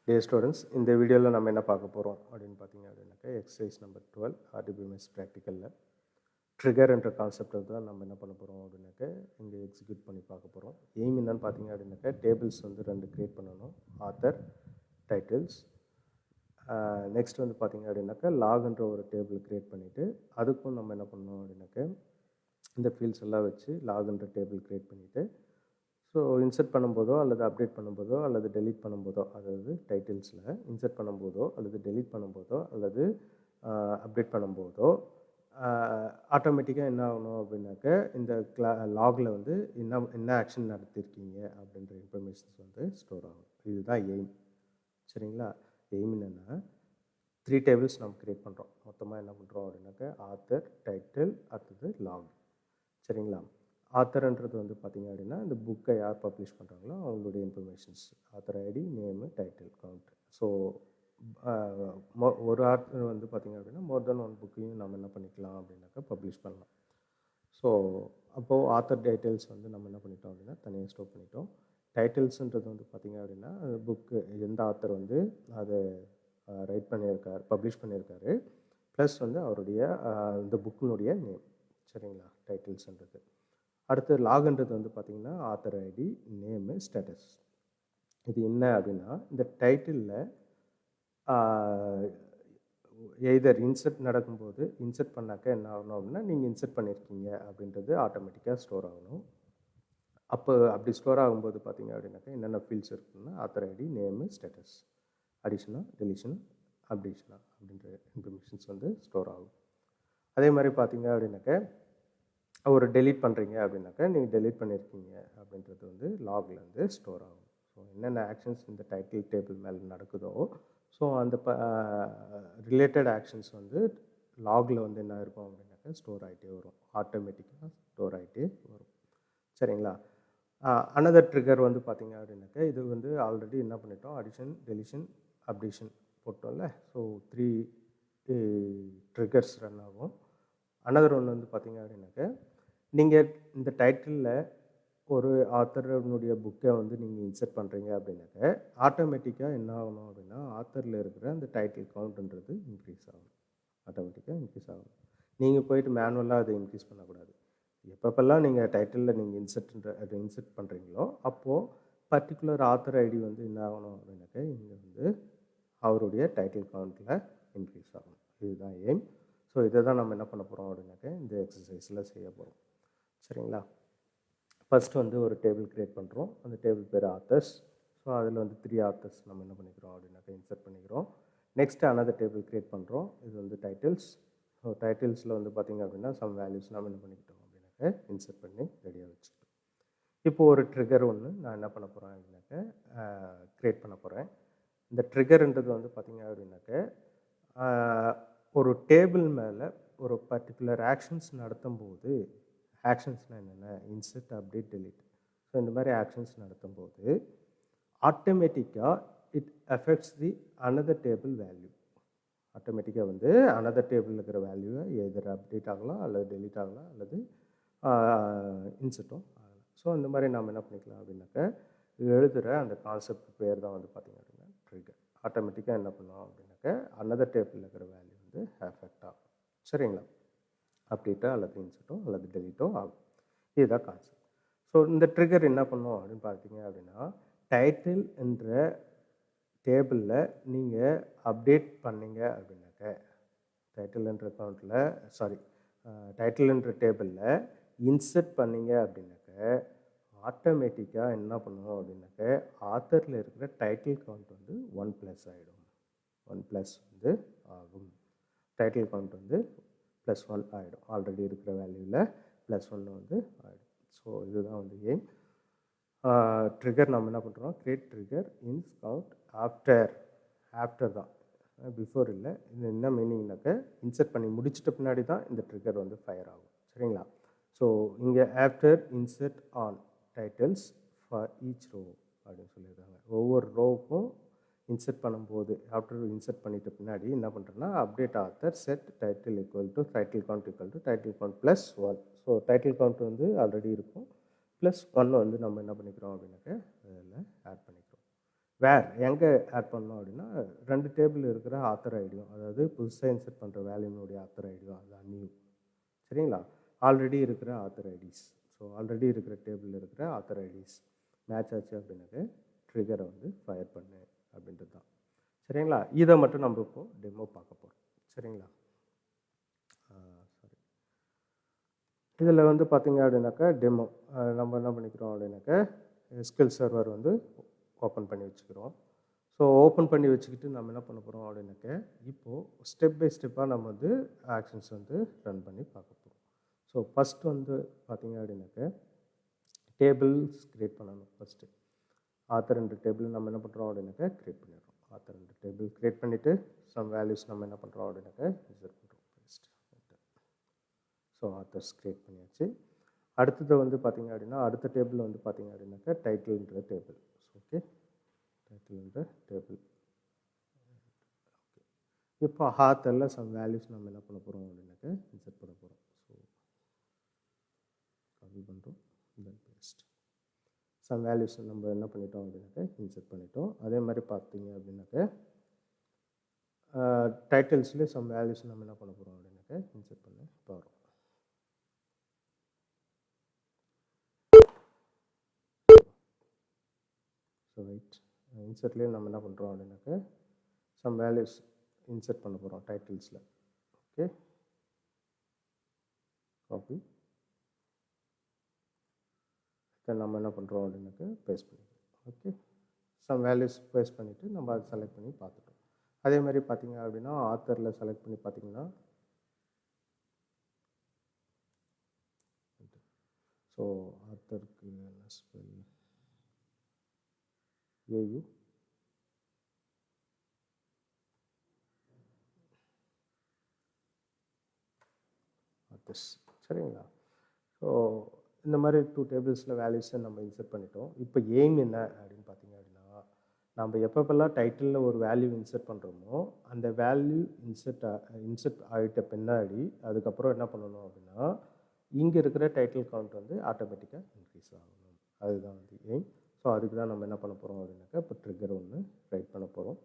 Dear students, இந்த வீடியோவில் நம்ம என்ன பார்க்க போகிறோம் அப்படின்னு பார்த்தீங்க அப்படின்னாக்கா எக்ஸசைஸ் நம்பர் 12 ஆர்டிபிஎம்எஸ் ப்ராக்டிக்கலில் ட்ரிகர் என்ற கான்செப்டை தான் நம்ம என்ன பண்ண போகிறோம் அப்படின்னாக்கா இங்கே எக்ஸிக்யூட் பண்ணி பார்க்க போகிறோம். எய்ம் என்னன்னு பார்த்தீங்க அப்படின்னாக்கா டேபிள்ஸ் வந்து 2 க்ரியேட் பண்ணணும், ஆத்தர் டைட்டில்ஸ். நெக்ஸ்ட் வந்து பார்த்தீங்க அப்படின்னாக்கா லாக்ன்ற ஒரு டேபிள் க்ரியேட் பண்ணிவிட்டு அதுக்கும் நம்ம என்ன பண்ணணும் அப்படின்னாக்கா இந்த ஃபீல்ட்ஸ் எல்லாம் வச்சு லாக்ன்ற டேபிள் க்ரியேட் பண்ணிவிட்டு ஸோ இன்சர்ட் பண்ணும்போதோ அல்லது அப்டேட் பண்ணும்போதோ அல்லது டெலீட் பண்ணும்போதோ, அதாவது டைட்டில்ஸில் இன்சர்ட் பண்ணும்போதோ அல்லது டெலீட் பண்ணும்போதோ அல்லது அப்டேட் பண்ணும்போதோ ஆட்டோமேட்டிக்காக என்ன ஆகணும் அப்படின்னாக்க இந்த லாகில் வந்து என்ன ஆக்ஷன் நடத்திருக்கீங்க அப்படின்ற இன்ஃபர்மேஷன்ஸ் வந்து ஸ்டோர் ஆகும். இதுதான் எய்ம். சரிங்களா? எய்ம் என்னென்னா 3 டேபிள்ஸ் நம்ம க்ரியேட் பண்ணுறோம். மொத்தமாக என்ன பண்ணுறோம் அப்படின்னாக்க ஆத்தர், டைட்டில், அடுத்தது லாக். சரிங்களா? ஆத்தர்ன்றது வந்து பார்த்திங்க அப்படின்னா இந்த புக்கை யார் பப்ளிஷ் பண்ணுறாங்களோ அவங்களுடைய informations, author ID, name, title, count. So ஒரு ஆத்தர் வந்து பார்த்திங்க அப்படின்னா மோர் தென் ஒன் புக்கையும் நம்ம என்ன பண்ணிக்கலாம் அப்படின்னாக்கா பப்ளிஷ் பண்ணலாம். ஸோ அப்போது ஆத்தர் டைட்டில்ஸ் வந்து நம்ம என்ன பண்ணிட்டோம் அப்படின்னா தனியாக ஸ்டோர் பண்ணிட்டோம். டைட்டில்ஸுன்றது வந்து பார்த்திங்க அப்படின்னா புக்கு எந்த ஆத்தர் வந்து அதை ரைட் பண்ணியிருக்கார், பப்ளிஷ் பண்ணியிருக்காரு, ப்ளஸ் வந்து அவருடைய இந்த புக்கினுடைய நேம். சரிங்களா? டைட்டில்ஸ்ன்றது. அடுத்து லாக்ன்றது வந்து பார்த்திங்கன்னா ஆத்தர் ஐடி, நேமு, ஸ்டேட்டஸ். இது என்ன அப்படின்னா இந்த டைட்டிலில் எய்தர் இன்சர்ட் நடக்கும்போது இன்சர்ட் பண்ணாக்க என்ன ஆகணும் அப்படின்னா நீங்கள் இன்சர்ட் பண்ணியிருக்கீங்க அப்படின்றது ஆட்டோமேட்டிக்காக ஸ்டோர் ஆகணும். அப்போ அப்படி ஸ்டோர் ஆகும்போது பார்த்திங்க அப்படின்னாக்கா என்னென்ன ஃபீல்ட்ஸ் இருக்குன்னா ஆத்தர் ஐடி, நேமு, ஸ்டேட்டஸ், அடிஷனாக, டெலிஷன், அப்டேஷனா அப்படின்ற இன்ஃபர்மேஷன்ஸ் வந்து ஸ்டோர் ஆகும். அதே மாதிரி பார்த்திங்க அப்படின்னாக்கா ஒரு டெலீட் பண்ணுறீங்க அப்படின்னாக்கா நீங்கள் டெலீட் பண்ணியிருக்கீங்க அப்படின்றது வந்து லாகில் வந்து ஸ்டோர் ஆகும். ஸோ என்னென்ன ஆக்ஷன்ஸ் இந்த டைட்டில் டேபிள் மேலே நடக்குதோ ஸோ அந்த ரிலேட்டட் ஆக்ஷன்ஸ் வந்து லாகில் வந்து என்ன இருக்கும் அப்படின்னாக்கா ஸ்டோர் ஆகிட்டே வரும், ஆட்டோமேட்டிக்காக ஸ்டோர் ஆகிட்டே வரும். சரிங்களா? அனதர் ட்ரிகர் வந்து பார்த்திங்க அப்படின்னாக்கா இது வந்து ஆல்ரெடி என்ன பண்ணிட்டோம், அடிஷன், டெலிஷன், அப்டேஷன் போட்டோம்ல. ஸோ 3 ட்ரிகர்ஸ் ரன் ஆகும். அனதர் ஒன்று வந்து பார்த்திங்க அப்படின்னாக்கா நீங்கள் இந்த டைட்டிலில் ஒரு ஆத்தருடைய புக்கை வந்து நீங்கள் இன்சர்ட் பண்ணுறீங்க அப்படின்னாக்க ஆட்டோமேட்டிக்காக என்ன ஆகணும் அப்படின்னா ஆத்தரில் இருக்கிற அந்த டைட்டில் கவுண்ட்ன்றது இன்க்ரீஸ் ஆகும், ஆட்டோமேட்டிக்காக இன்க்ரீஸ் ஆகணும். நீங்கள் போயிட்டு மேனுவலாக அதை இன்க்ரீஸ் பண்ணக்கூடாது. எப்பப்பெல்லாம் நீங்கள் டைட்டிலில் நீங்கள் இன்சர்ட் பண்ணுறீங்களோ அப்போது பர்டிகுலர் ஆத்தர் ஐடி வந்து என்ன ஆகணும் அப்படின்னாக்க இங்கே வந்து அவருடைய டைட்டில் கவுண்ட்டில் இன்க்ரீஸ் ஆகணும். இதுதான் எய்ம். ஸோ இதை தான் நம்ம என்ன பண்ண போகிறோம் அப்படின்னாக்க இந்த எக்ஸசைஸில் செய்ய போகிறோம். சரிங்களா? ஃபஸ்ட்டு வந்து ஒரு டேபிள் க்ரியேட் பண்ணுறோம். அந்த டேபிள் பேர் ஆத்தர்ஸ். ஸோ அதில் வந்து 3 ஆத்தர்ஸ் நம்ம என்ன பண்ணிக்கிறோம் அப்படின்னாக்கா இன்சர்ட் பண்ணிக்கிறோம். நெக்ஸ்ட்டு அனதர் டேபிள் க்ரியேட் பண்ணுறோம். இது வந்து டைட்டில்ஸ். ஸோ டைட்டில்ஸில் வந்து பார்த்திங்க அப்படின்னா சம் வேல்யூஸ் நம்ம என்ன பண்ணிக்கிட்டோம் அப்படின்னாக்கா இன்சர்ட் பண்ணி ரெடியாக வச்சுக்கிட்டோம். இப்போது ஒரு ட்ரிகர் ஒன்று நான் என்ன பண்ண போகிறேன் அப்படின்னாக்கா க்ரியேட் பண்ண போகிறேன். இந்த ட்ரிகர்ன்றது வந்து பார்த்திங்க அப்படின்னாக்கா ஒரு டேபிள் மேலே ஒரு பர்டிகுலர் ஆக்ஷன்ஸ் நடத்தும் போது, ஆக்ஷன்ஸ்னால் என்னென்ன, இன்சர்ட், அப்டேட், டெலீட். ஸோ இந்த மாதிரி ஆக்ஷன்ஸ் நடத்தும் போது ஆட்டோமேட்டிக்காக it affects the another table value. ஆட்டோமேட்டிக்காக வந்து அனதர் டேபிள் இருக்கிற வேல்யூவை எதர் அப்டேட் ஆகலாம் அல்லது டெலீட் ஆகலாம் அல்லது இன்சர்ட்டும் ஆகலாம். ஸோ இந்த மாதிரி நாம் என்ன பண்ணிக்கலாம் அப்படின்னாக்கா எழுதுகிற அந்த கான்செப்ட் பேர் தான் வந்து பார்த்திங்க அப்படின்னா ட்ரிகர். ஆட்டோமேட்டிக்காக என்ன பண்ணோம் அப்படின்னாக்கா அனதர் டேபிள் இருக்கிற வேல்யூ வந்து அஃபெக்ட் ஆகும். சரிங்களா? அப்டேட்டோ அல்லது இன்சர்ட்டோ அல்லது டெலீட்டோ ஆகும். இதுதான் கான்செப்ட். ஸோ இந்த ட்ரிகர் என்ன பண்ணும் அப்படின்னு பார்த்தீங்க அப்படின்னா டைட்டில் என்ற டேபிளில் நீங்கள் அப்டேட் பண்ணீங்க அப்படின்னாக்க டைட்டில் என்ற டைட்டில் என்ற டேபிளில் இன்சர்ட் பண்ணீங்க அப்படின்னாக்க ஆட்டோமேட்டிக்காக என்ன பண்ணுவோம் அப்படின்னாக்க ஆத்தரில் இருக்கிற டைட்டில் கவுண்ட் வந்து 1+ ஆகிடும். 1+ வந்து ஆகும். டைட்டில் கவுண்ட் வந்து +1 ஆகிடும். ஆல்ரெடி இருக்கிற வேல்யூவில் +1 வந்து ஆகிடும். ஸோ இதுதான் வந்து எய்ம். ட்ரிகர் நம்ம என்ன பண்ணுறோம், கிரியேட் ட்ரிகர் இன்ஸ் கவுண்ட் ஆஃப்டர் தான், பிஃபோர் இல்லை. இது என்ன மீனிங்னாக்க இன்சர்ட் பண்ணி முடிச்சிட்ட பின்னாடி தான் இந்த ட்ரிகர் வந்து ஃபயர் ஆகும். சரிங்களா? ஸோ இங்கே after insert on titles for each row அப்படின்னு சொல்லியிருக்காங்க. ஒவ்வொரு ரோவுக்கும் இன்சர்ட் பண்ணும்போது ஆஃப்டர் இன்சர்ட் பண்ணிட்ட பின்னாடி என்ன பண்ணுறேன்னா update author set title equal to title count +1. So title count வந்து ஆல்ரெடி இருக்கும், +1 வந்து நம்ம என்ன பண்ணிக்கிறோம் அப்படின்னாக்க அதில் ஆட் பண்ணிக்கிறோம். வேர் எங்கே ஆட் பண்ணோம் அப்படின்னா 2 டேபிள் இருக்கிற ஆத்தர் ஐடியும், அதாவது புதுசாக இன்சர்ட் பண்ணுற வேல்யூனுடைய ஆத்தர் ஐடியும் அது நியூ. சரிங்களா? ஆல்ரெடி இருக்கிற ஆத்தர் ஐடிஸ். ஸோ ஆல்ரெடி இருக்கிற டேபிளில் இருக்கிற ஆத்தர் ஐடிஸ் மேட்ச் ஆச்சு அப்படின்னாக்க ட்ரிகரை வந்து ஃபயர் பண்ணு அப்படின்றது தான். சரிங்களா? இதை மட்டும் நம்ம இப்போ டெமோ பார்க்க போகிறோம். சரிங்களா? சாரி, இதில் வந்து பார்த்தீங்க அப்படின்னாக்கா டெமோ நம்ம என்ன பண்ணிக்கிறோம் அப்படின்னாக்கா எஸ்கியூஎல் சர்வர் வந்து ஓப்பன் பண்ணி வச்சுக்கிறோம். ஸோ ஓப்பன் பண்ணி வச்சுக்கிட்டு நம்ம என்ன பண்ண போகிறோம் அப்படின்னாக்க இப்போது ஸ்டெப் பை ஸ்டெப்பாக நம்ம வந்து ஆக்ஷன்ஸ் வந்து ரன் பண்ணி பார்க்க போகிறோம். ஸோ ஃபஸ்ட் வந்து பார்த்தீங்க அப்படின்னாக்க டேபிள்ஸ் க்ரியேட் பண்ணணும். ஃபஸ்ட்டு ஆத்தர் என்ற டேபிள் நம்ம என்ன பண்ணுறோம் அப்படின்னாக்க க்ரியேட் பண்ணிடுறோம். ஆத்தர் என்ற டேபிள் க்ரியேட் பண்ணிவிட்டு சம் வேல்யூஸ் நம்ம என்ன பண்ணுறோம் அப்படின்னாக்க இன்சர்ட் பண்ணுறோம். ஃபஸ்ட் ஸோ ஆத்தர்ஸ் க்ரியேட் பண்ணியாச்சு. அடுத்தது வந்து பார்த்திங்க அப்படின்னா அடுத்த டேபிள் வந்து பார்த்திங்க அப்படின்னாக்கா டைட்டில்ன்ற டேபிள். ஓகே, டைட்டில்ன்ற டேபிள். இப்போ ஆத்தரில் சம் வேல்யூஸ் நம்ம என்ன பண்ண போகிறோம் அப்படின்னாக்கா இன்சர்ட் பண்ண போகிறோம். ஸோ காப்பி பண்ணுறோம், தென் பேஸ்ட். சம் வேல்யூஸ் நம்ம என்ன பண்ணிட்டோம் அப்படின்னாக்கா இன்சர்ட் பண்ணிட்டோம். அதே மாதிரி பார்த்தீங்க அப்படின்னாக்கா டைட்டில்ஸ்லேயே சம் வேல்யூஸ் நம்ம என்ன பண்ண போகிறோம் அப்படின்னாக்கா இன்சர்ட் பண்ண போகிறோம். ஸோ ரைட், இன்சர்ட்லேயே நம்ம என்ன பண்ணுறோம் அப்படின்னாக்கா சம் வேல்யூஸ் இன்சர்ட் பண்ண போகிறோம் டைட்டில்ஸில். Okay, copy. தென் நம்ம என்ன பண்ணுறோம் அப்படின்னாக்கா பேஸ்ட் பண்ணிக்கிறோம். ஓகே, சம் வேல்யூஸ் பேஸ்ட் பண்ணிவிட்டு நம்ம அதை செலக்ட் பண்ணி பார்த்துட்டோம். அதே மாதிரி பார்த்தீங்க அப்படின்னா ஆத்தரில் செலக்ட் பண்ணி பார்த்தீங்கன்னா ஸோ ஆத்தருக்கு என்ன ஸ்பெல் ஏயு ஆத்தர்ஸ். சரிங்களா? ஸோ இந்த மாதிரி 2 டேபிள்ஸில் வேல்யூஸை நம்ம இன்சர்ட் பண்ணிட்டோம். இப்போ எய்ம் என்ன அப்படின்னு பார்த்தீங்க அப்படின்னா நம்ம எப்பப்பெல்லாம் டைட்டிலில் ஒரு வேல்யூ இன்சர்ட் பண்ணுறோமோ அந்த வேல்யூ இன்சர்ட் ஆகிட்ட பின்னாடி அதுக்கப்புறம் என்ன பண்ணணும் அப்படின்னா இங்கே இருக்கிற டைட்டில் கவுண்ட் வந்து ஆட்டோமேட்டிக்காக இன்க்ரீஸ் ஆகணும். அதுதான் வந்து எய்ம். ஸோ அதுக்கு தான் நம்ம என்ன பண்ண போகிறோம் அப்படின்னாக்கா இப்போ ட்ரிகர் ஒன்று ரைட் பண்ண போகிறோம்.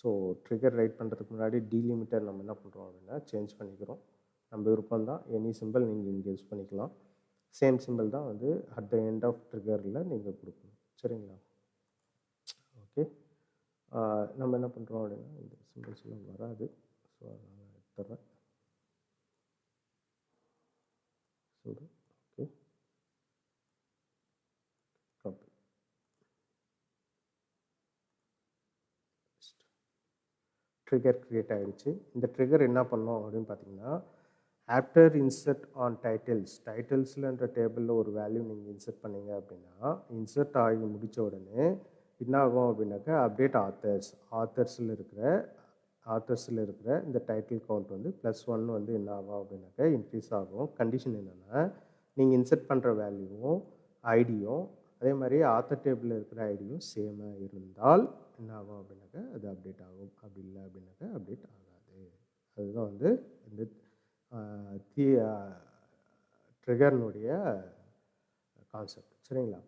ஸோ ட்ரிகர் ரைட் பண்ணுறதுக்கு முன்னாடி டீலிமிட்டர் நம்ம என்ன பண்ணுறோம் அப்படின்னா சேஞ்ச் பண்ணிக்கிறோம். நம்ம விருப்பம் தான், எனி சிம்பிள் நீங்கள் இங்கே யூஸ் பண்ணிக்கலாம். சேம் சிம்பிள் தான் வந்து அட் த எண்ட் ஆஃப் ட்ரிகரில் நீங்கள் கொடுக்கணும். சரிங்களா? ஓகே, நம்ம என்ன பண்ணுறோம் அப்படின்னா இந்த சிம்பிள்ஸ் எல்லாம் வராது. ஸோ அதனால் எடுத்துட்றேன். Okay, copy. ட்ரிகர் க்ரியேட் ஆகிடுச்சு. இந்த ட்ரிகர் என்ன பண்ணோம் அப்படின்னு பார்த்தீங்கன்னா ஆஃப்டர் இன்சர்ட் ஆன் டைட்டில்ஸ்லன்ற டேபிளில் ஒரு வேல்யூ நீங்கள் இன்சர்ட் பண்ணீங்க அப்படின்னா இன்சர்ட் ஆகி முடித்த உடனே என்ன ஆகும் அப்படின்னாக்கா அப்டேட் ஆத்தர்ஸில் இருக்கிற இந்த டைட்டில் கவுண்ட் வந்து +1 வந்து என்ன ஆகும் அப்படின்னாக்கா இன்க்ரீஸ் ஆகும். கண்டிஷன் என்னென்னா நீங்கள் இன்சர்ட் பண்ணுற வேல்யூவும் ஐடியும் அதே மாதிரி ஆத்தர் டேபிளில் இருக்கிற ஐடியும் சேமாக இருந்தால் என்ன ஆகும் அப்படின்னாக்கா அது அப்டேட் ஆகும். அப்படி இல்லை அப்படின்னாக்கா அப்டேட் ஆகாது. அதுதான் வந்து இந்த ட்ரிகர்னுடைய கான்செப்ட். சரிங்களா?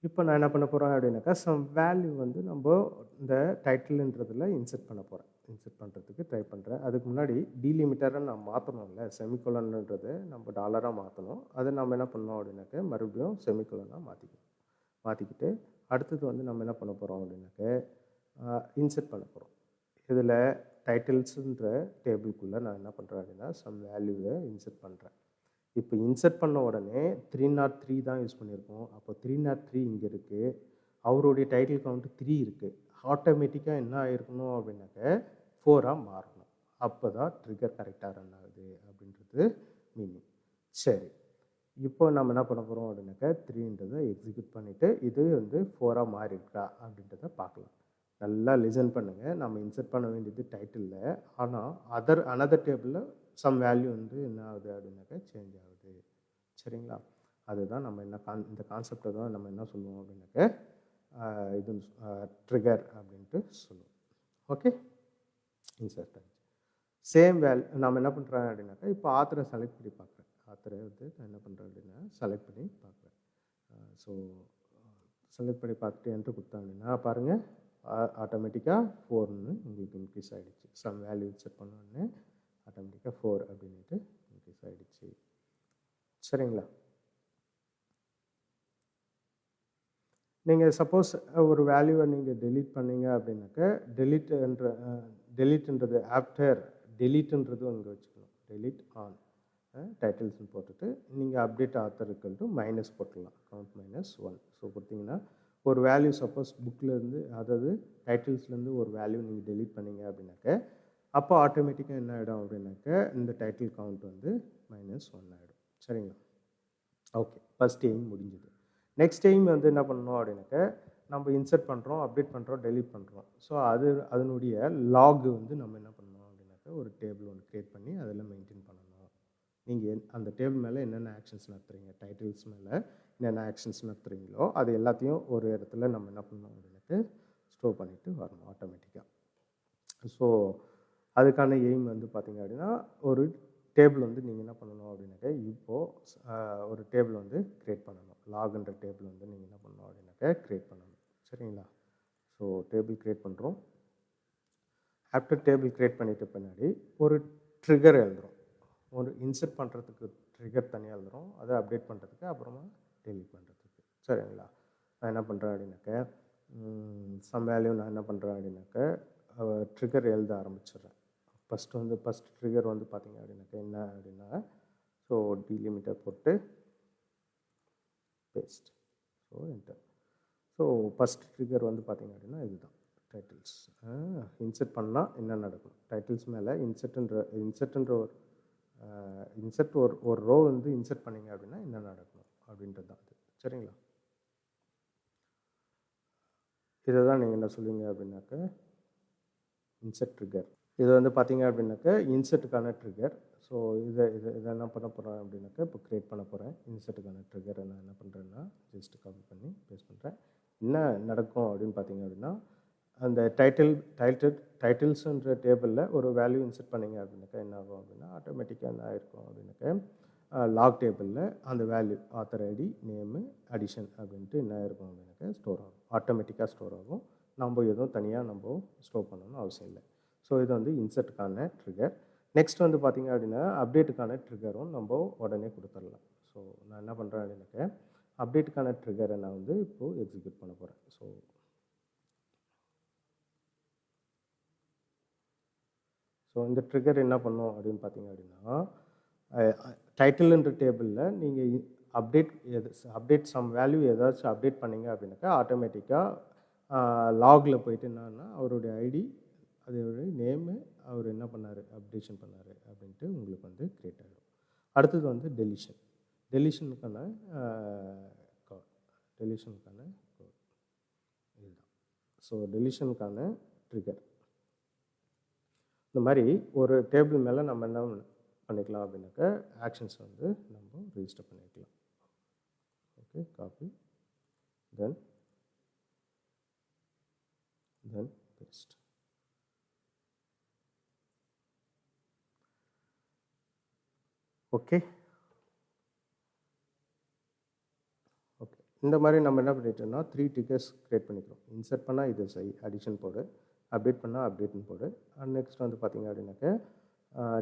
இப்போ நான் என்ன பண்ண போகிறேன் அப்படின்னாக்கா சம் வேல்யூ வந்து நம்ம இந்த டைட்டில்ன்றதில் இன்சர்ட் பண்ண போகிறேன். இன்சர்ட் பண்ணுறதுக்கு ட்ரை பண்ணுறேன். அதுக்கு முன்னாடி டீலிமிட்டரை நான் மாற்றணும்ல, செமிகோலன்ன்றது நம்ம டாலராக மாற்றணும். அதை நம்ம என்ன பண்ணோம் அப்படின்னாக்க மறுபடியும் செமிகோலனாக மாற்றிக்கிட்டு அடுத்தது வந்து நம்ம என்ன பண்ண போகிறோம் அப்படின்னாக்க இன்சர்ட் பண்ண போகிறோம். இதில் டைட்டில்ஸுன்ற டேபிளுக்குள்ளே நான் என்ன பண்ணுறேன் அப்படின்னா சம் வேல்யூவை இன்சர்ட் பண்ணுறேன். இப்போ இன்சர்ட் பண்ண உடனே 303 தான் யூஸ் பண்ணியிருக்கோம். அப்போ 303 இங்கே இருக்குது. அவருடைய டைட்டில் கவுண்ட் 3 இருக்குது. ஆட்டோமேட்டிக்காக என்ன ஆகிருக்கணும் அப்படின்னாக்க 4ஆக மாறணும். அப்போ தான் ட்ரிகர் கரெக்டாக ரன் ஆகுது அப்படின்றது மீனிங். சரி, இப்போ நம்ம என்ன பண்ண போகிறோம் அப்படின்னாக்க 3ன்றதை எக்ஸிக்யூட் பண்ணிவிட்டு இது வந்து 4ஆக மாறியிருக்கா அப்படின்றத பார்க்கலாம். நல்லா லிசன் பண்ணுங்கள். நம்ம இன்சர்ட் பண்ண வேண்டியது டைட்டிலில், ஆனால் அனதர் டேபிளில் சம் வேல்யூ வந்து என்ன ஆகுது அப்படின்னாக்கா சேஞ்ச் ஆகுது. சரிங்களா? அதுதான் நம்ம இந்த கான்செப்டை தான் நம்ம என்ன சொல்லுவோம் அப்படின்னாக்க இது ட்ரிகர் அப்படின்ட்டு சொல்லுவோம். ஓகே, இன்சர்ட் ஆகிடுச்சு. சேம் வேல்யூ நம்ம என்ன பண்ணுறேன் அப்படின்னாக்கா இப்போ ஆத்தரை செலக்ட் பண்ணி பார்க்குறேன். ஆத்தரை வந்து நான் என்ன பண்ணுறேன் அப்படின்னா செலக்ட் பண்ணி பார்க்குறேன். ஸோ செலக்ட் பண்ணி பார்த்துட்டு என்ட்ரு கொடுத்தேன் அப்படின்னா பாருங்கள் ஆட்டோமேட்டிக்காக 4ன்னு உங்களுக்கு இன்க்ரீஸ் ஆகிடுச்சு. சம் வேல்யூ செட் பண்ணோடனே ஆட்டோமேட்டிக்காக 4 அப்படின்ட்டு இன்க்ரீஸ் ஆகிடுச்சு. சரிங்களா? நீங்கள் சப்போஸ் ஒரு வேல்யூவை நீங்கள் டெலீட் பண்ணீங்க அப்படின்னாக்க டெலீட்ன்றது ஆஃப்டர் டெலீட்ன்றதும் இங்கே வச்சுக்கணும். டெலீட் ஆன் டைட்டில்ஸ்னு போட்டுட்டு நீங்கள் update author equal to minus போட்டுடலாம். கவுண்ட் -1. ஸோ கொடுத்தீங்கன்னா ஒரு வேல்யூ சப்போஸ் புக்கிலேருந்து அதாவது டைட்டில்ஸ்லேருந்து ஒரு வேல்யூ நீங்கள் டெலீட் பண்ணீங்க அப்படின்னாக்க அப்போ ஆட்டோமேட்டிக்காக என்ன ஆகிடும் அப்படின்னாக்க இந்த டைட்டில் கவுண்ட் வந்து -1 ஆகிடும். சரிங்களா? ஓகே, ஃபஸ்ட் எய்ம் முடிஞ்சது. நெக்ஸ்ட் எய்ம் வந்து என்ன பண்ணணும் அப்படின்னாக்க நம்ம இன்சர்ட் பண்ணுறோம், அப்டேட் பண்ணுறோம், டெலீட் பண்ணுறோம். ஸோ அதனுடைய லாக் வந்து நம்ம என்ன பண்ணணும் அப்படின்னாக்க ஒரு டேபிள் ஒன்று க்ரியேட் பண்ணி அதில் மெயின்டைன் பண்ணணும். நீங்கள் அந்த டேபிள் மேலே என்னென்ன ஆக்ஷன்ஸ் நடத்துகிறீங்க, டைட்டில்ஸ் மேலே என்னென்ன ஆக்ஷன்ஸ் நடத்துகிறீங்களோ அது எல்லாத்தையும் ஒரு இடத்துல நம்ம என்ன பண்ணணும் அப்படின்ட்டு ஸ்டோர் பண்ணிவிட்டு வரணும் ஆட்டோமேட்டிக்காக. ஸோ அதுக்கான எய்ம் வந்து பார்த்திங்க அப்படின்னா ஒரு டேபிள் வந்து நீங்கள் என்ன பண்ணணும் அப்படின்னாக்க இப்போது ஒரு டேபிள் வந்து க்ரியேட் பண்ணணும். லாக்ன்ற டேபிள் வந்து நீங்கள் என்ன பண்ணணும் அப்படின்னாக்க க்ரியேட் பண்ணணும். சரிங்களா? ஸோ டேபிள் க்ரியேட் பண்ணுறோம். ஆஃப்டர் டேபிள் க்ரியேட் பண்ணிட்டு பின்னாடி ஒரு ட்ரிகர் எழுதுகிறோம். ஒரு இன்சர்ட் பண்ணுறதுக்கு ட்ரிகர் தனியாக எழுதுகிறோம், அதை அப்டேட் பண்ணுறதுக்கு, அப்புறமா டெலீட் பண்ணுறதுக்கு. சரிங்களா? நான் என்ன பண்ணுறேன் அப்படின்னாக்க சம் வேல்யூ நான் என்ன பண்ணுறேன் அப்படின்னாக்க ட்ரிகர் எழுத ஆரம்பிச்சிடுறேன். ஃபஸ்ட் ட்ரிகர் வந்து பார்த்திங்க அப்படின்னாக்க என்ன அப்படின்னா ஸோ டிலிமிட்டர் போட்டு paste. So enter. So first trigger வந்து பார்த்திங்க அப்படின்னா இதுதான் டைட்டில்ஸ். இன்சர்ட் பண்ணால் என்ன நடக்கும், டைட்டில்ஸ் மேலே இன்சர்ட்ன்ற ஒரு ரோ வந்து இன்சர்ட் பண்ணிங்க அப்படின்னா என்ன நடக்கணும் அப்படின்றது தான் அது. சரிங்களா? இதை தான் நீங்கள் என்ன சொல்லுவீங்க அப்படின்னாக்க இன்சர்ட் ட்ரிகர். இது வந்து பார்த்தீங்க அப்படின்னாக்க இன்சர்ட்டுக்கான ட்ரிகர். ஸோ இதை என்ன பண்ண போகிறேன் அப்படின்னாக்க இப்போ க்ரியேட் பண்ண போகிறேன். இன்சர்ட்டுக்கான ட்ரிகரை நான் என்ன பண்ணுறேன்னா ஜஸ்ட் காப்பி பண்ணி பேஸ்ட் பண்ணுறேன். என்ன நடக்கும் அப்படின்னு பார்த்தீங்க அப்படின்னா அந்த டைட்டில்ஸுன்ற டேபிளில் ஒரு வேல்யூ இன்சர்ட் பண்ணிங்க அப்படின்னாக்கா என்ன ஆகும் அப்படின்னா ஆட்டோமேட்டிக்காக என்ன ஆயிருக்கும் அப்படின்னாக்க லாக் டேபிளில் அந்த value author ID name addition அப்படின்ட்டு என்ன ஆயிருக்கும் அப்படின்னாக்க ஸ்டோர் ஆகும். ஆட்டோமேட்டிக்காக ஸ்டோர் ஆகும். நம்ம எதுவும் தனியாக நம்ம ஸ்டோர் பண்ணணும்னு அவசியம் இல்லை. ஸோ இது வந்து இன்சர்ட்டுக்கான ட்ரிகர். நெக்ஸ்ட் வந்து பார்த்திங்க அப்படின்னா அப்டேட்டுக்கான ட்ரிகரும் நம்ம உடனே கொடுத்துடலாம். ஸோ நான் என்ன பண்ணுறேன் அப்படின்னாக்க அப்டேட்டுக்கான ட்ரிகரை நான் வந்து இப்போது எக்ஸிக்யூட் பண்ண போகிறேன். ஸோ இந்த ட்ரிகர் என்ன பண்ணும் அப்படின்னு பார்த்தீங்க அப்படின்னா டைட்டில்ன்ற டேபிளில் நீங்கள் அப்டேட் சம் வேல்யூ ஏதாச்சும் அப்டேட் பண்ணிங்க அப்படின்னாக்கா ஆட்டோமேட்டிக்காக லாகில் போயிட்டு என்னன்னா அவருடைய ஐடி அதோடைய நேமு அவர் என்ன பண்ணார் அப்டேஷன் பண்ணார் அப்படின்ட்டு உங்களுக்கு வந்து க்ரியேட் ஆகிடும். அடுத்தது வந்து டெலிஷனுக்கான இதுதான். ஸோ டெலிஷனுக்கான ட்ரிகர். இந்த மாதிரி ஒரு டேபிள் மேலே நம்ம என்ன பண்ணிக்கலாம் அப்படின்னாக்க ஆக்ஷன்ஸ் வந்து நம்ம ரெஜிஸ்டர் பண்ணிக்கலாம். ஓகே, காப்பி தென் பேஸ்ட். ஓகே, இந்த மாதிரி நம்ம என்ன பண்ணிட்டோம்னா 3 ட்ரிகர்ஸ் க்ரியேட் பண்ணிக்கிறோம். இன்சர்ட் பண்ணால் இது அடிஷன் போடு, அப்டேட் பண்ணால் அப்டேட்னு போடு. நெக்ஸ்ட் வந்து பார்த்திங்க அப்படின்னாக்க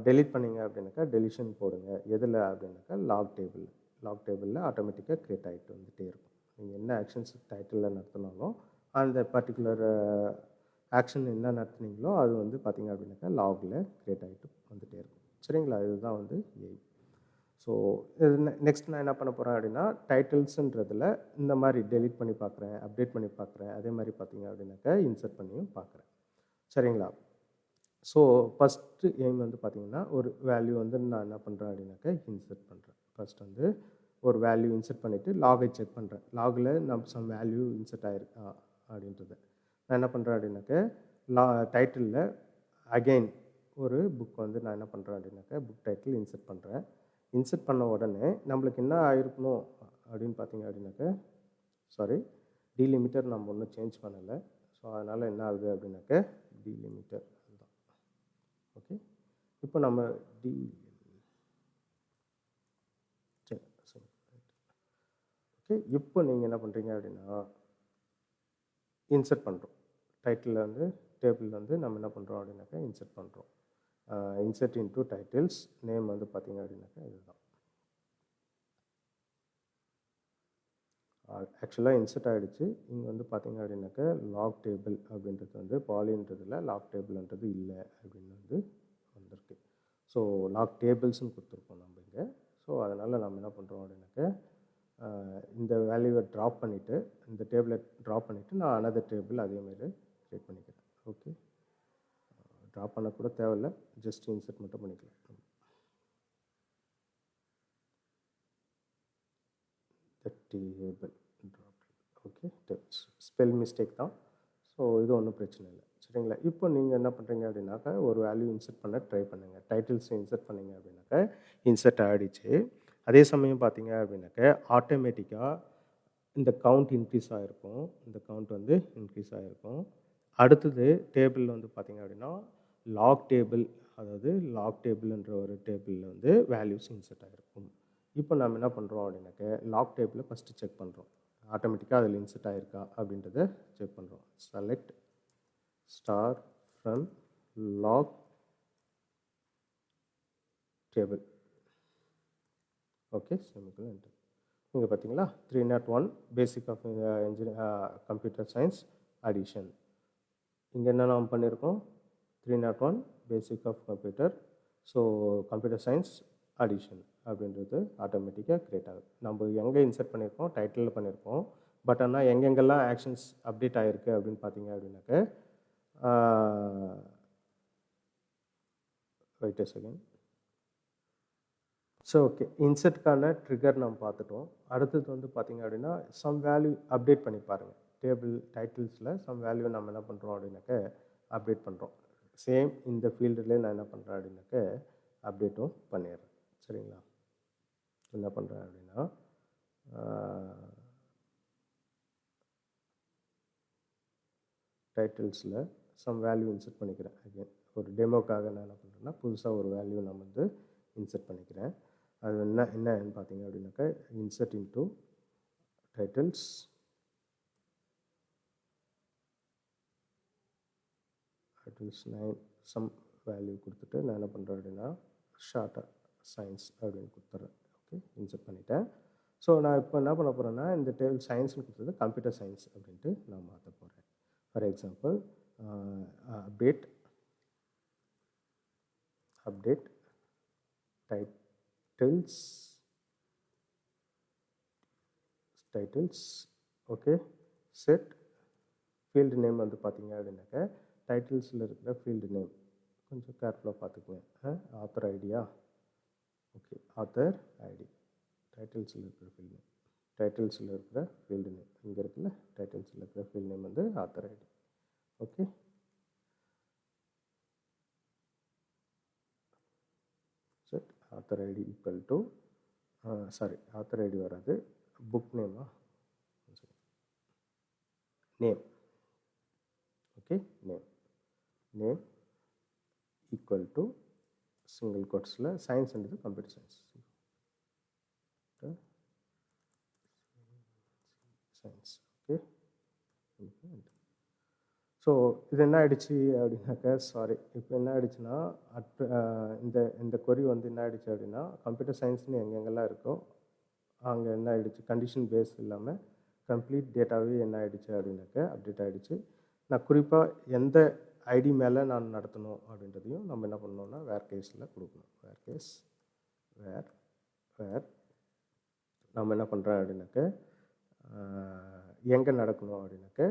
டெலீட் பண்ணிங்க அப்படின்னாக்கா டெலிஷன் போடுங்க. எதில் அப்படின்னாக்கா லாக் டேபிளில் ஆட்டோமேட்டிக்காக க்ரியேட் ஆகிட்டு வந்துகிட்டே இருக்கும். நீங்கள் என்ன ஆக்ஷன்ஸ் டைட்டிலில் நடத்தினாலும் அந்த பர்டிகுலர் ஆக்ஷன் என்ன நடத்துனீங்களோ அது வந்து பார்த்திங்க அப்படின்னாக்கா லாகில் க்ரியேட் ஆகிட்டு வந்துகிட்டே இருக்கும். சரிங்களா? இதுதான் வந்து எய்ம். ஸோ நெக்ஸ்ட் நான் என்ன பண்ண போகிறேன் அப்படின்னா டைட்டில்ஸுன்றதில் இந்த மாதிரி டெலீட் பண்ணி பார்க்குறேன், அப்டேட் பண்ணி பார்க்குறேன். அதே மாதிரி பார்த்திங்க அப்படின்னாக்கா இன்சர்ட் பண்ணியும் பார்க்குறேன். சரிங்களா? ஸோ ஃபஸ்ட்டு எய்ம் வந்து பார்த்திங்கன்னா ஒரு வேல்யூ வந்து நான் என்ன பண்ணுறேன் அப்படின்னாக்கா இன்சர்ட் பண்ணுறேன். ஃபஸ்ட் வந்து ஒரு வேல்யூ இன்சர்ட் பண்ணிவிட்டு லாகை செக் பண்ணுறேன். லாகில் நம்ம சம் வேல்யூ இன்சர்ட் ஆகிருக்கா அப்படின்றத நான் என்ன பண்ணுறேன் அப்படின்னாக்கா டைட்டிலில் அகெயின் ஒரு புக் வந்து நான் என்ன பண்ணுறேன் அப்படின்னாக்கா புக் டைட்டில் இன்சர்ட் பண்ணுறேன். இன்சர்ட் பண்ண உடனே நம்மளுக்கு என்ன ஆயிருக்கணும் அப்படின்னு பார்த்தீங்க அப்படின்னாக்க டீலிமிட்டர் நம்ம ஒன்றும் சேஞ்ச் பண்ணலை. ஸோ அதனால் என்ன ஆகுது அப்படின்னாக்க டீலிமிட்டர் தான். ஓகே, இப்போ நம்ம ஓகே, இப்போ நீங்கள் என்ன பண்ணுறீங்க அப்படின்னா இன்சர்ட் பண்ணுறோம். டைட்டிலில் வந்து டேபிளில் வந்து நம்ம என்ன பண்ணுறோம் அப்படின்னாக்கா இன்சர்ட் பண்ணுறோம். இன்சர்ட் இன்டூ டைட்டில்ஸ் நேம் வந்து பார்த்திங்க அப்படின்னாக்கா இதுதான். ஆக்சுவலாக இன்சர்ட் ஆகிடுச்சு. இங்கே வந்து பார்த்திங்க அப்படின்னாக்கா லாக் டேபிள் அப்படின்றது வந்து பாலின்றதில் லாக் டேபிள்ன்றது இல்லை அப்படின்னு வந்து வந்திருக்கு. ஸோ லாக் டேபிள்ஸ்னு கொடுத்துருக்கோம் நம்ம இங்கே. ஸோ அதனால் நம்ம என்ன பண்ணுறோம் அப்படின்னாக்கா இந்த வேல்யூவை ட்ராப் பண்ணிவிட்டு இந்த டேபிளை ட்ராப் பண்ணிவிட்டு நான் அனதர் டேபிள் அதேமாதிரி க்ரியேட் பண்ணிக்கிறேன். ஓகே, ட்ராப் பண்ண கூட தேவையில்லை, ஜஸ்ட் இன்சர்ட் மட்டும் பண்ணிக்கலாம். Table drop. Okay, spell mistake தான். ஸோ இது ஒன்றும் பிரச்சனை இல்லை, சரிங்களா? இப்போ நீங்கள் என்ன பண்ணுறீங்க அப்படின்னாக்கா ஒரு வேல்யூ இன்சர்ட் பண்ண ட்ரை பண்ணுங்கள். டைட்டில்ஸ் இன்சர்ட் பண்ணிங்க அப்படின்னாக்கா இன்சர்ட் ஆகிடுச்சு. அதே சமயம் பார்த்தீங்க அப்படின்னாக்கா ஆட்டோமேட்டிக்காக இந்த கவுண்ட் இன்க்ரீஸ் ஆகிருக்கும். இந்த கவுண்ட் வந்து இன்க்ரீஸ் ஆகிருக்கும். அடுத்தது டேபிளில் வந்து பார்த்திங்க அப்படின்னா லாக் டேபிள், அதாவது லாக் டேபிள்ன்ற ஒரு டேபிளில் வந்து வேல்யூஸ் இன்சர்ட் ஆகிருக்கும். இப்போ நம்ம என்ன பண்ணுறோம் அப்படின்னாக்க லாக் டேபிளை ஃபஸ்ட்டு செக் பண்ணுறோம். ஆட்டோமேட்டிக்காக அதில் இன்சர்ட் ஆகிருக்கா அப்படின்றத செக் பண்ணுறோம். Select star from log table. Okay, semicolon enter. இங்கே பார்த்தீங்களா 301 basic of computer science addition. இங்கே என்ன நாம் பண்ணியிருக்கோம், 301 basic of computer, so computer science addition அப்படின்றது ஆட்டோமேட்டிக்காக க்ரியேட் ஆகுது. நம்ம எங்கே இன்சர்ட் பண்ணியிருக்கோம், டைட்டிலில் பண்ணியிருக்கோம். பட் ஆனால் எங்கெங்கெல்லாம் ஆக்ஷன்ஸ் அப்டேட் ஆகிருக்கு அப்படின்னு பார்த்தீங்க அப்படின்னாக்க wait a second. So okay, இன்சர்ட்கான ட்ரிகர் நம்ம பார்த்துட்டோம். அடுத்தது வந்து பார்த்திங்க அப்படின்னா சம் வேல்யூ அப்டேட் பண்ணி பாருங்கள். டேபிள் டைட்டில்ஸில் சம் வேல்யூ நம்ம என்ன பண்ணுறோம் அப்படின்னாக்க அப்டேட் பண்ணுறோம். சேம் இந்த ஃபீல்டுலேயே நான் என்ன பண்ணுறேன் அப்படின்னாக்க அப்டேட்டும் பண்ணிடுறேன், சரிங்களா? என்ன பண்ணுறேன் அப்படின்னா டைட்டில்ஸில் சம் வேல்யூ இன்சர்ட் பண்ணிக்கிறேன். அகேன் ஒரு டெமோக்காக நான் என்ன பண்ணுறேன்னா புதுசாக ஒரு வேல்யூ நம்ம வந்து இன்சர்ட் பண்ணிக்கிறேன். அது என்னன்னு பார்த்தீங்க அப்படின்னாக்கா insert into titles, titles 9 some value கொடுத்துட்டு நான் என்ன பண்ணுறேன் அப்படின்னா ஷார்ட்டாக சயின்ஸ் அப்படின்னு கொடுத்துட்றேன். ஓகே, இன்சர்ட் பண்ணிட்டேன். ஸோ நான் இப்போ என்ன பண்ண போகிறேன்னா இந்த டேபிள் சயின்ஸ்னு கொடுத்தது கம்ப்யூட்டர் சயின்ஸ் அப்படின்ட்டு நான் மாற்ற போகிறேன். For example update titles okay, set field name வந்து பார்த்தீங்க அப்படின்னாக்க டைட்டில்ஸில் இருக்கிற ஃபீல்டு நேம் கொஞ்சம் கேர்ஃபுல்லாக பார்த்துக்குவேன். ஆத்தர் ஐடியா, ஓகே, ஆத்தர் ஐடி டைட்டில்ஸில் இருக்கிற ஃபீல்டு நேம், டைட்டில்ஸில் இருக்கிற ஃபீல்டு நேம் இங்கே இருக்குல்ல, டைட்டில்ஸில் இருக்கிற ஃபீல்டு நேம் வந்து author ID. Okay, set author ID equal to author ID வராது, புக் நேமா, name. Okay, name equal to single கோட்ஸில் சயின்ஸ்ன்றது கம்ப்யூட்டர் சயின்ஸ். ஓகே, ஸோ இது என்ன ஆகிடுச்சு அப்படின்னாக்கா இப்போ என்ன ஆகிடுச்சுன்னா இந்த கொரி வந்து என்ன ஆகிடுச்சு அப்படின்னா கம்ப்யூட்டர் சயின்ஸ்னு எங்கெங்கெல்லாம் இருக்கோ அங்கே என்ன ஆகிடுச்சு, கண்டிஷன் பேஸ் இல்லாமல் கம்ப்ளீட் டேட்டாவே என்ன ஆகிடுச்சு அப்படின்னாக்கா அப்டேட் ஆகிடுச்சு. நான் குறிப்பாக எந்த ஐடி மேலே நான் நடத்தணும் அப்படின்றதையும் நம்ம என்ன பண்ணணும்னா வேர் கேஸில் கொடுக்கணும். வேர் நம்ம என்ன பண்ணுறோம் அப்படின்னாக்க எங்கே நடக்கணும் அப்படின்னாக்க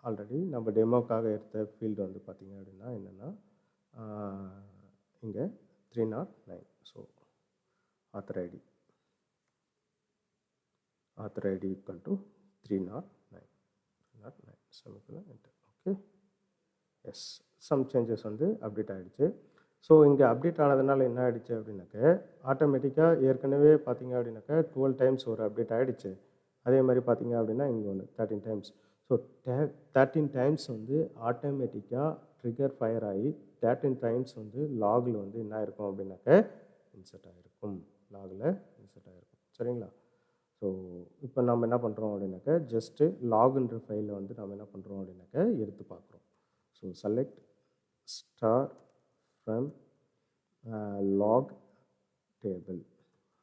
ஆல்ரெடி நம்ம டெமோக்காக எடுத்த ஃபீல்டு வந்து பார்த்திங்க அப்படின்னா என்னென்னா இங்கே 309. So author ID equal to 309 semicolon enter. Okay, yes, some changes வந்து அப்டேட் ஆகிடுச்சு. ஸோ இங்கே அப்டேட் ஆனதுனால என்ன ஆகிடுச்சு அப்படின்னாக்க ஆட்டோமேட்டிக்காக ஏற்கனவே பார்த்திங்க அப்படின்னாக்கா 12 டைம்ஸ் ஒரு அப்டேட் ஆகிடுச்சு. அதே மாதிரி பார்த்திங்க அப்படின்னா இங்கே ஒன்று 13 டைம்ஸ். ஸோ 13 டைம்ஸ் வந்து ஆட்டோமேட்டிக்காக ட்ரிகர் ஃபயர் ஆகி 13 டைம்ஸ் வந்து லாகில் வந்து என்ன இருக்கும் அப்படின்னாக்க இன்சர்ட் ஆகிருக்கும், லாகில் இன்சர்ட் ஆகிருக்கும், சரிங்களா? ஸோ ஸோ இப்போ நம்ம என்ன பண்ணுறோம் அப்படின்னாக்கா ஜஸ்ட்டு லாகுன்ற ஃபைலை வந்து நம்ம என்ன பண்ணுறோம் அப்படின்னாக்கா எடுத்து பார்க்குறோம். So select star from log table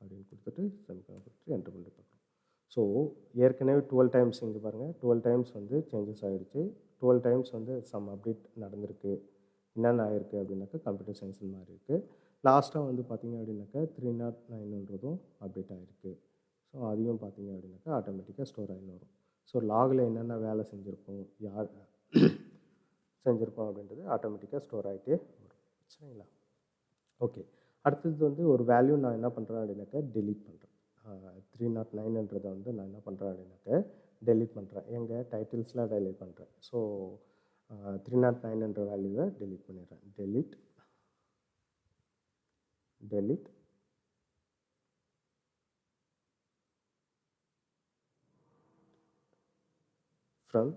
அப்படின்னு கொடுத்துட்டு செமிகோலன் கொடுத்துட்டு என்டர் பண்ணி பார்க்குறோம். ஸோ ஏற்கனவே 12 டைம்ஸ் இங்கே பாருங்கள் 12 டைம்ஸ் வந்து சேஞ்சஸ் ஆகிடுச்சு. 12 டைம்ஸ் வந்து சம் அப்டேட் நடந்திருக்கு. என்னென்ன ஆகிருக்கு அப்படின்னாக்கா கம்ப்யூட்டர் சயின்ஸ் மாதிரி இருக்குது. லாஸ்ட்டாக வந்து பார்த்திங்க அப்படின்னாக்கா 309ன்றதும் அப்டேட் ஆகிருக்கு. ஸோ அதையும் பார்த்திங்க அப்படின்னாக்கா ஆட்டோமேட்டிக்காக ஸ்டோர் ஆகின்னு வரும். ஸோ லாகில் என்னென்ன வேலை செஞ்சுருக்கோம், யார் செஞ்சுருக்கோம் அப்படின்றது ஆட்டோமேட்டிக்காக ஸ்டோர் ஆகிட்டே வரும். சரிங்களா? ஓகே. அடுத்தது வந்து ஒரு வேல்யூ நான் என்ன பண்ணுறேன் அப்படின்னாக்கா டெலீட் பண்ணுறேன். 309ன்றதை வந்து நான் என்ன பண்ணுறேன் அப்படின்னாக்கா டெலீட் பண்ணுறேன். எங்கள் டைட்டில்ஸில் டெலீட் பண்ணுறேன். ஸோ 309ன்ற வேல்யூவை டெலீட் பண்ணிடுறேன். டெலீட் ஃப்ரம்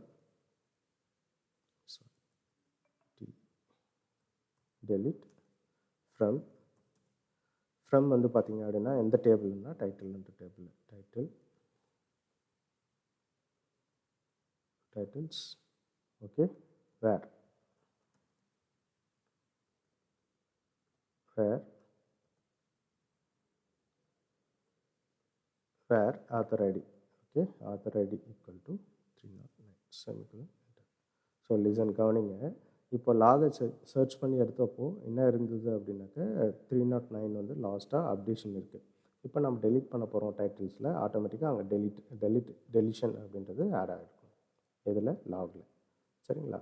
டெலீட் ஃப்ரம் வந்து பார்த்திங்க அப்படின்னா எந்த டேபிள்னா டைட்டில்ன்ற table titles. Okay. Where author ID. Okay, author ID equal to 309 semicolon. So listen கவனிங்க. இப்போ லாகை சர்ச் பண்ணி எடுத்தப்போ என்ன இருந்தது அப்படின்னாக்கா 309 வந்து லாஸ்ட்டாக அப்டேஷன் இருக்குது. இப்போ நம்ம டெலீட் பண்ண போகிறோம் டைட்டில்ஸில் ஆட்டோமேட்டிக்காக அங்கே டெலிஷன் அப்படின்றது ஆட் ஆகிருக்கும். இதில் லாகில். சரிங்களா?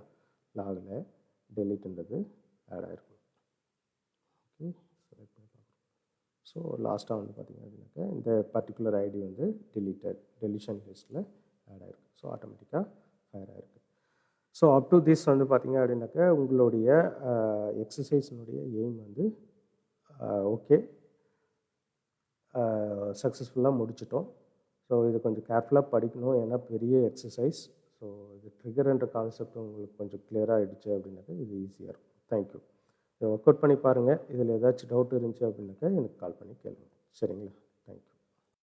லாகில் டெலீட்ன்றது ஆட் ஆகிருக்கும். ஓகே, செலக்ட் பண்ணி பார்க்குறோம். ஸோ லாஸ்ட்டாக வந்து பார்த்திங்க அப்படின்னாக்கா இந்த பர்டிகுலர் ஐடி வந்து டெலிஷன் லிஸ்ட்டில் ஆட் ஆகிருக்கு. ஸோ ஆட்டோமேட்டிக்காக ஃபயர் ஆகிருக்கு. ஸோ அப் டு திஸ் வந்து பார்த்திங்க அப்படின்னாக்கா உங்களுடைய எக்ஸசைஸினுடைய எய்ம் வந்து ஓகே சக்ஸஸ்ஃபுல்லாக முடிச்சிட்டோம். ஸோ இது கொஞ்சம் கேர்ஃபுல்லாக படிக்கணும். ஏன்னா பெரிய எக்ஸசைஸ். ஸோ இது ட்ரிகர்ன்ற கான்செப்ட் உங்களுக்கு கொஞ்சம் கிளியராக ஆகிடுச்சு அப்படின்னாக்கா இது ஈஸியாக இருக்கும். தேங்க்யூ. இதை ஒர்க் அவுட் பண்ணி பாருங்கள். இதில் ஏதாச்சும் டவுட் இருந்துச்சு அப்படின்னாக்கா எனக்கு கால் பண்ணி கேளுங்க. சரிங்களா?